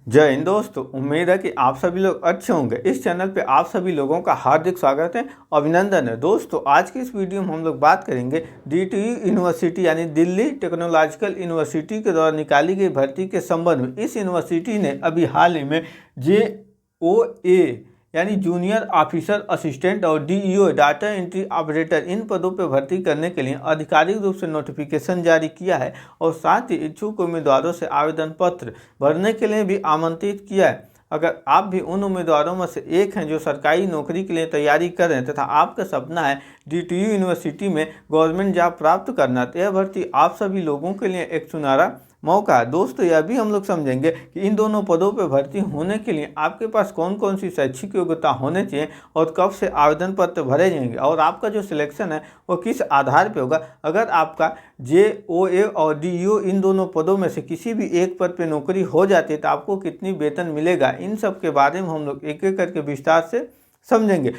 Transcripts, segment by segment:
जय हिंद दोस्तों, उम्मीद है कि आप सभी लोग अच्छे होंगे। इस चैनल पे आप सभी लोगों का हार्दिक स्वागत है, अभिनंदन है। दोस्तों, आज की इस वीडियो में हम लोग बात करेंगे DTU यूनिवर्सिटी यानी दिल्ली टेक्नोलॉजिकल यूनिवर्सिटी के द्वारा निकाली गई भर्ती के संबंध में। इस यूनिवर्सिटी ने अभी हाल ही में JOA यानी जूनियर ऑफिसर असिस्टेंट और DEO डाटा एंट्री ऑपरेटर इन पदों पर भर्ती करने के लिए आधिकारिक रूप से नोटिफिकेशन जारी किया है और साथ ही इच्छुक उम्मीदवारों से आवेदन पत्र भरने के लिए भी आमंत्रित किया है। अगर आप भी उन उम्मीदवारों में से एक हैं जो सरकारी नौकरी के लिए तैयारी कर रहे हैं तथा आपका सपना है DTU यूनिवर्सिटी में गवर्नमेंट जॉब प्राप्त करना, तो यह भर्ती आप सभी लोगों के लिए एक सुनहरा मौका है। दोस्तों, यह भी हम लोग समझेंगे कि इन दोनों पदों पर भर्ती होने के लिए आपके पास कौन कौन सी शैक्षिक योग्यता होनी चाहिए और कब से आवेदन पत्र भरे जाएंगे और आपका जो सिलेक्शन है वो किस आधार पर होगा। अगर आपका JOA और DEO इन दोनों पदों में से किसी भी एक पद पर नौकरी हो जाती है तो आपको कितनी वेतन मिलेगा, इन सब के बारे में हम लोग एक एक करके विस्तार से समझेंगे।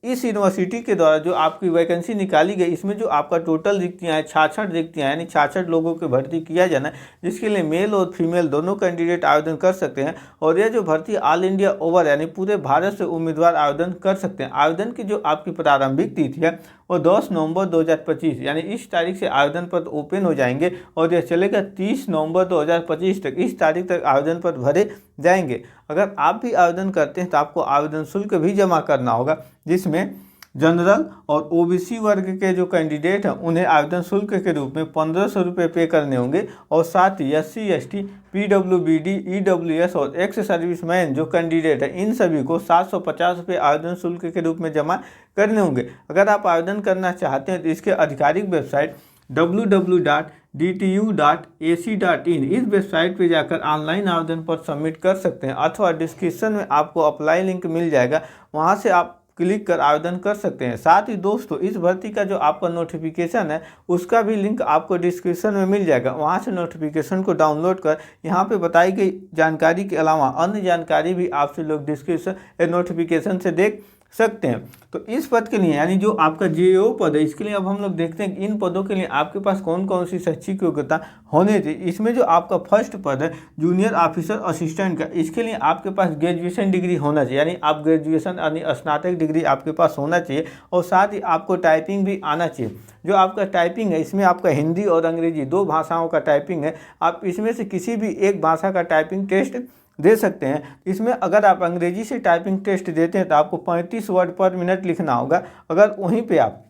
इस यूनिवर्सिटी के द्वारा जो आपकी वैकेंसी निकाली गई, इसमें जो आपका टोटल रिक्तियाँ हैं 66 रिक्तियाँ यानी 66 लोगों की भर्ती किया जाना है, जिसके लिए मेल और फीमेल दोनों कैंडिडेट आवेदन कर सकते हैं। और यह जो भर्ती ऑल इंडिया ओवर यानी पूरे भारत से उम्मीदवार आवेदन कर सकते हैं। आवेदन की जो आपकी प्रारंभिक तिथि है वो 10 नवंबर 2025 यानी इस तारीख से आवेदन पत्र ओपन हो जाएंगे और यह चलेगा 30 नवंबर 2025 तक। इस तारीख तक आवेदन पत्र भरे जाएंगे। अगर आप भी आवेदन करते हैं तो आपको आवेदन शुल्क भी जमा करना होगा, जिसमें जनरल और OBC वर्ग के जो कैंडिडेट हैं उन्हें आवेदन शुल्क के रूप में 1500 रुपये पे करने होंगे और साथ ही SC ST PWBD EWS और एक्स सर्विसमैन जो कैंडिडेट है इन सभी को 750 रुपये आवेदन शुल्क के रूप में जमा करने होंगे। अगर आप आवेदन करना चाहते हैं तो इसके आधिकारिक वेबसाइट www.dtu.ac.in इस वेबसाइट पे जाकर ऑनलाइन आवेदन पर सबमिट कर सकते हैं अथवा डिस्क्रिप्शन में आपको अप्लाई लिंक मिल जाएगा, वहाँ से आप क्लिक कर आवेदन कर सकते हैं। साथ ही दोस्तों, इस भर्ती का जो आपका नोटिफिकेशन है उसका भी लिंक आपको डिस्क्रिप्शन में मिल जाएगा, वहाँ से नोटिफिकेशन को डाउनलोड कर यहाँ पे बताई गई जानकारी के अलावा अन्य जानकारी भी आपसे लोग डिस्क्रिप्शन नोटिफिकेशन से देख सकते हैं। तो इस पद के लिए यानी जो आपका JO पद है, इसके लिए अब हम लोग देखते हैं कि इन पदों के लिए आपके पास कौन कौन सी शैक्षिक योग्यता होनी चाहिए। इसमें जो आपका फर्स्ट पद है जूनियर ऑफिसर असिस्टेंट का, इसके लिए आपके पास ग्रेजुएशन डिग्री होना चाहिए यानी आप ग्रेजुएशन यानी स्नातक डिग्री आपके पास होना चाहिए और साथ ही आपको टाइपिंग भी आना चाहिए। जो आपका टाइपिंग है इसमें आपका हिंदी और अंग्रेजी दो भाषाओं का टाइपिंग है। आप इसमें से किसी भी एक भाषा का टाइपिंग टेस्ट दे सकते हैं। इसमें अगर आप अंग्रेजी से टाइपिंग टेस्ट देते हैं तो आपको 35 वर्ड पर मिनट लिखना होगा। अगर वहीं पे आप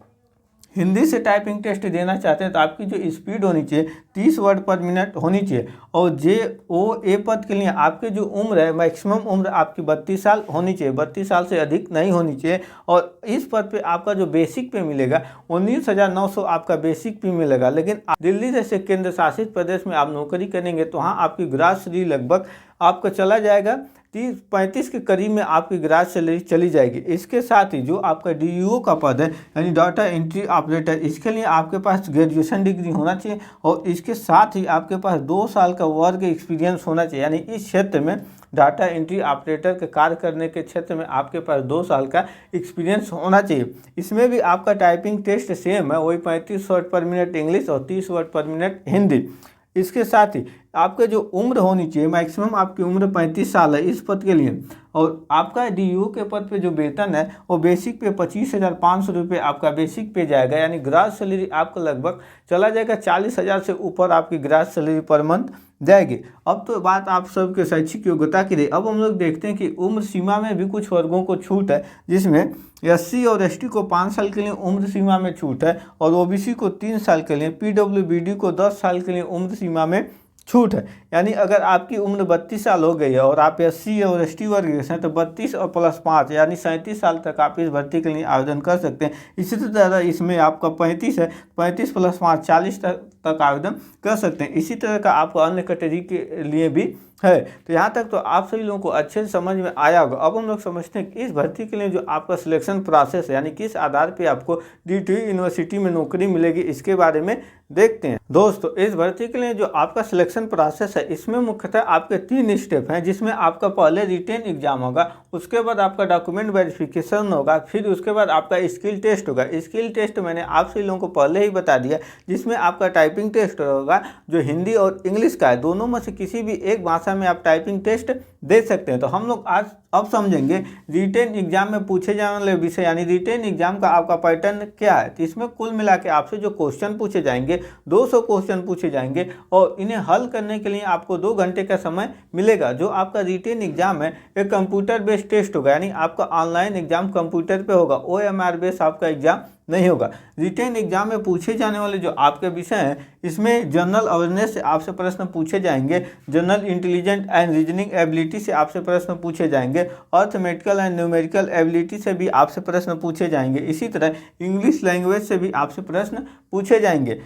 हिंदी से टाइपिंग टेस्ट देना चाहते हैं तो आपकी जो स्पीड होनी चाहिए 30 वर्ड पर मिनट होनी चाहिए। और JOA पद के लिए आपकी जो उम्र है मैक्सिमम उम्र आपकी 32 साल होनी चाहिए, 32 साल से अधिक नहीं होनी चाहिए। और इस पद पे आपका जो बेसिक पे मिलेगा 19,900 आपका बेसिक पे मिलेगा। लेकिन दिल्ली जैसे केंद्र शासित प्रदेश में आप नौकरी करेंगे तो वहाँ आपकी ग्रास सैलरी लगभग आपका चला जाएगा 30-35 के करीब में आपकी ग्रास सैलरी चली जाएगी। इसके साथ ही जो आपका DEO का पद है यानी डाटा एंट्री ऑपरेटर, इसके लिए आपके पास ग्रेजुएशन डिग्री होना चाहिए और इसके साथ ही आपके पास 2 साल का वर्क एक्सपीरियंस होना चाहिए। यानी इस क्षेत्र में डाटा एंट्री ऑपरेटर के कार्य करने के क्षेत्र में आपके पास 2 साल का एक्सपीरियंस होना चाहिए। इसमें भी आपका टाइपिंग टेस्ट सेम है, वही 35 वर्ड पर मिनट इंग्लिश और 30 वर्ड पर मिनट हिंदी। इसके साथ ही आपका जो उम्र होनी चाहिए मैक्सिमम आपकी उम्र 35 साल है इस पद के लिए। और आपका DEO के पद पे जो वेतन है वो बेसिक पे 25,500 रुपये आपका बेसिक पे जाएगा। यानी ग्रास सैलरी आपका लगभग चला जाएगा 40,000 से ऊपर आपकी ग्रास सैलरी पर मंथ जाएगी। अब तो बात आप सबके शैक्षिक योग्यता की रही। अब हम लोग देखते हैं कि उम्र सीमा में भी कुछ वर्गों को छूट है, जिसमें SC और ST को 5 साल के लिए उम्र सीमा में छूट है और OBC को 3 साल के लिए, PWBD को 10 साल के लिए उम्र सीमा में छूट है। यानी अगर आपकी उम्र 32 साल हो गई है और आप SC और ST वर्ग से हैं तो 32 और प्लस 5 यानी 37 साल तक आप इस भर्ती के लिए आवेदन कर सकते हैं। इसी तरह इसमें आपका 35 है, 35 प्लस 5 40 तक आवेदन कर सकते हैं। इसी तरह का आपको अन्य कैटेगरी के लिए भी है। तो यहाँ तक तो आप सभी लोगों को अच्छे से समझ में आया होगा। अब हम लोग समझते हैं कि इस भर्ती के लिए जो आपका सिलेक्शन प्रोसेस है यानी किस आधार पे आपको DTU यूनिवर्सिटी में नौकरी मिलेगी, इसके बारे में देखते हैं। दोस्तों, इस भर्ती के लिए जो आपका सिलेक्शन प्रोसेस है इसमें मुख्यतः आपके 3 स्टेप हैं, जिसमें आपका पहले रिटेन एग्जाम होगा, उसके बाद आपका डॉक्यूमेंट वेरिफिकेशन होगा, फिर उसके बाद आपका स्किल टेस्ट होगा। स्किल टेस्ट मैंने आप सभी लोगों को पहले ही बता दिया, जिसमें आपका टाइपिंग टेस्ट होगा जो हिंदी और इंग्लिश का है। दोनों में से किसी भी एक भाषा में आप टाइपिंग टेस्ट दे सकते हैं। तो हम लोग आज अब समझेंगे रिटेन एग्जाम में पूछे जाने वाले विषय, यानी रिटेन एग्जाम का आपका पैटर्न क्या है। तो इसमें कुल मिला के आपसे जो क्वेश्चन पूछे जाएंगे 200 क्वेश्चन पूछे जाएंगे और इन्हें हल करने के लिए आपको 2 घंटे का समय मिलेगा। जो आपका रिटेन एग्जाम है एक कंप्यूटर बेस्ड टेस्ट होगा, यानी आपका ऑनलाइन एग्जाम कंप्यूटर पे होगा, OMR बेस्ड आपका एग्जाम नहीं होगा। रिटेन एग्जाम में पूछे जाने वाले जो आपके विषय हैं इसमें जनरल अवेयरनेस से आपसे प्रश्न पूछे जाएंगे, general intelligent and reasoning ability से आपसे प्रश्न पूछे जाएंगे, अर्थमेटिकल एंड न्यूमेरिकल एबिलिटी से भी आपसे प्रश्न पूछे जाएंगे। इसी तरह इंग्लिश लैंग्वेज से भी आपसे प्रश्न पूछे जाएंगे।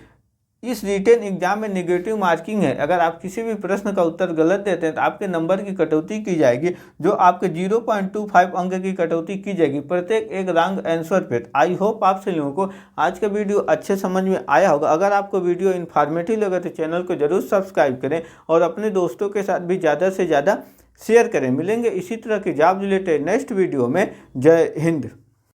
इस रिटेन एग्जाम में नेगेटिव मार्किंग है। अगर आप किसी भी प्रश्न का उत्तर गलत देते हैं तो आपके नंबर की कटौती की जाएगी, जो आपके 0.25 अंक की कटौती की जाएगी प्रत्येक एक रॉन्ग आंसर पे। आई होप आप सभी लोगों को आज का वीडियो अच्छे समझ में आया होगा। अगर आपको वीडियो इन्फॉर्मेटिव लगा तो चैनल को जरूर सब्सक्राइब करें और अपने दोस्तों के साथ भी ज़्यादा से ज़्यादा शेयर करें। मिलेंगे इसी तरह की जॉब रिलेटेड नेक्स्ट वीडियो में। जय हिंद।